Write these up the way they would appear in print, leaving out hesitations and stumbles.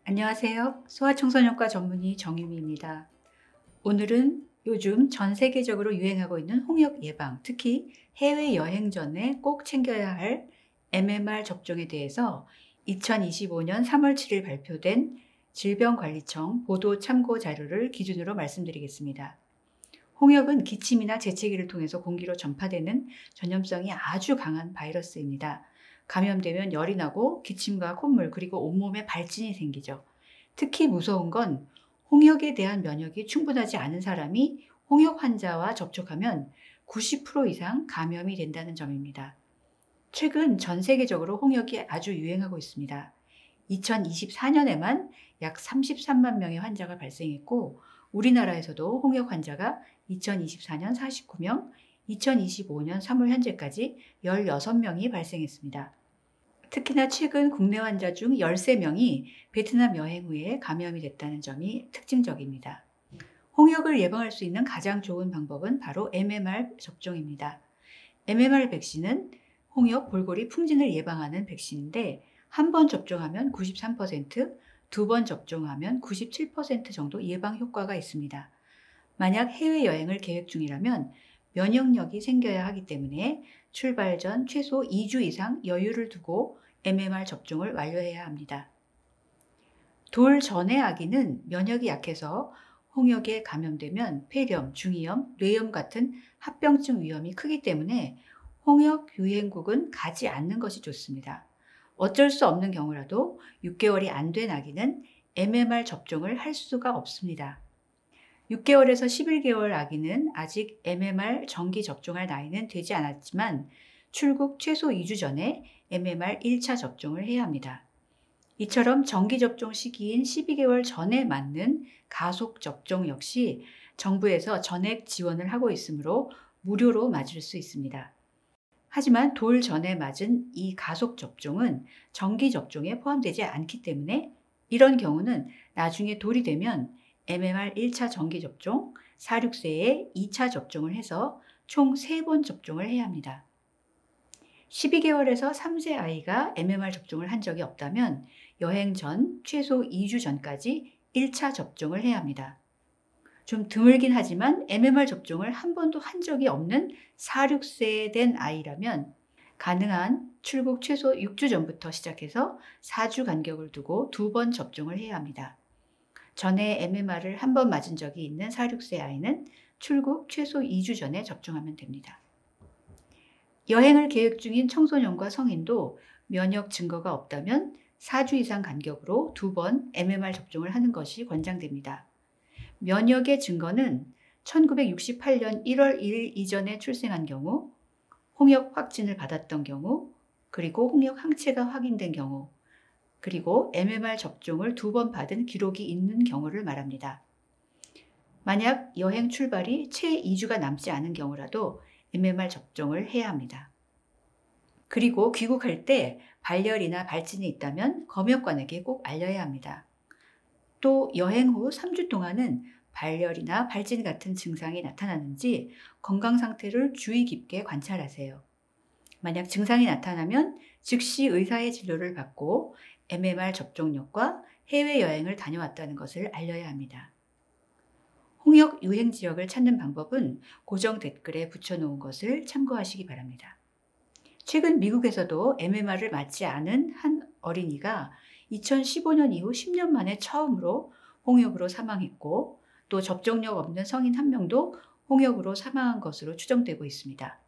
안녕하세요. 소아청소년과 전문의 정유미입니다. 오늘은 요즘 전 세계적으로 유행하고 있는 홍역 예방, 특히 해외여행 전에 꼭 챙겨야 할 MMR 접종에 대해서 2025년 3월 7일 발표된 질병관리청 보도 참고 자료를 기준으로 말씀드리겠습니다. 홍역은 기침이나 재채기를 통해서 공기로 전파되는 전염성이 아주 강한 바이러스입니다. 감염되면 열이 나고 기침과 콧물 그리고 온몸에 발진이 생기죠. 특히 무서운 건 홍역에 대한 면역이 충분하지 않은 사람이 홍역 환자와 접촉하면 90% 이상 감염이 된다는 점입니다. 최근 전 세계적으로 홍역이 아주 유행하고 있습니다. 2024년에만 약 33만 명의 환자가 발생했고 우리나라에서도 홍역 환자가 2024년 49명, 2025년 3월 현재까지 16명이 발생했습니다. 특히나 최근 국내 환자 중 13명이 베트남 여행 후에 감염이 됐다는 점이 특징적입니다. 홍역을 예방할 수 있는 가장 좋은 방법은 바로 MMR 접종입니다. MMR 백신은 홍역, 볼고리, 풍진을 예방하는 백신인데 한 번 접종하면 93%, 두 번 접종하면 97% 정도 예방 효과가 있습니다. 만약 해외여행을 계획 중이라면 면역력이 생겨야 하기 때문에 출발 전 최소 2주 이상 여유를 두고 MMR 접종을 완료해야 합니다. 돌 전의 아기는 면역이 약해서 홍역에 감염되면 폐렴, 중이염, 뇌염 같은 합병증 위험이 크기 때문에 홍역 유행국은 가지 않는 것이 좋습니다. 어쩔 수 없는 경우라도 6개월이 안 된 아기는 MMR 접종을 할 수가 없습니다. 6개월에서 11개월 아기는 아직 MMR 정기 접종할 나이는 되지 않았지만 출국 최소 2주 전에 MMR 1차 접종을 해야 합니다. 이처럼 정기 접종 시기인 12개월 전에 맞는 가속 접종 역시 정부에서 전액 지원을 하고 있으므로 무료로 맞을 수 있습니다. 하지만 돌 전에 맞은 이 가속 접종은 정기 접종에 포함되지 않기 때문에 이런 경우는 나중에 돌이 되면 MMR 1차 정기 접종, 4, 6세에 2차 접종을 해서 총 3번 접종을 해야 합니다. 12개월에서 3세 아이가 MMR 접종을 한 적이 없다면 여행 전 최소 2주 전까지 1차 접종을 해야 합니다. 좀 드물긴 하지만 MMR 접종을 한 번도 한 적이 없는 4, 6세 된 아이라면 가능한 출국 최소 6주 전부터 시작해서 4주 간격을 두고 2번 접종을 해야 합니다. 전에 MMR을 한 번 맞은 적이 있는 4, 6세 아이는 출국 최소 2주 전에 접종하면 됩니다. 여행을 계획 중인 청소년과 성인도 면역 증거가 없다면 4주 이상 간격으로 2번 MMR 접종을 하는 것이 권장됩니다. 면역의 증거는 1968년 1월 1일 이전에 출생한 경우, 홍역 확진을 받았던 경우, 그리고 홍역 항체가 확인된 경우, 그리고 MMR 접종을 2번 받은 기록이 있는 경우를 말합니다. 만약 여행 출발이 채 2주가 남지 않은 경우라도 MMR 접종을 해야 합니다. 그리고 귀국할 때 발열이나 발진이 있다면 검역관에게 꼭 알려야 합니다. 또 여행 후 3주 동안은 발열이나 발진 같은 증상이 나타나는지 건강 상태를 주의 깊게 관찰하세요. 만약 증상이 나타나면 즉시 의사의 진료를 받고 MMR 접종력과 해외여행을 다녀왔다는 것을 알려야 합니다. 홍역 유행 지역을 찾는 방법은 고정 댓글에 붙여놓은 것을 참고하시기 바랍니다. 최근 미국에서도 MMR을 맞지 않은 한 어린이가 2015년 이후 10년 만에 처음으로 홍역으로 사망했고 또 접종력 없는 성인 한 명도 홍역으로 사망한 것으로 추정되고 있습니다.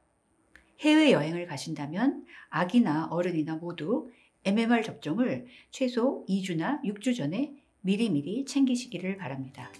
해외여행을 가신다면 아기나 어른이나 모두 MMR 접종을 최소 2주나 6주 전에 미리미리 챙기시기를 바랍니다.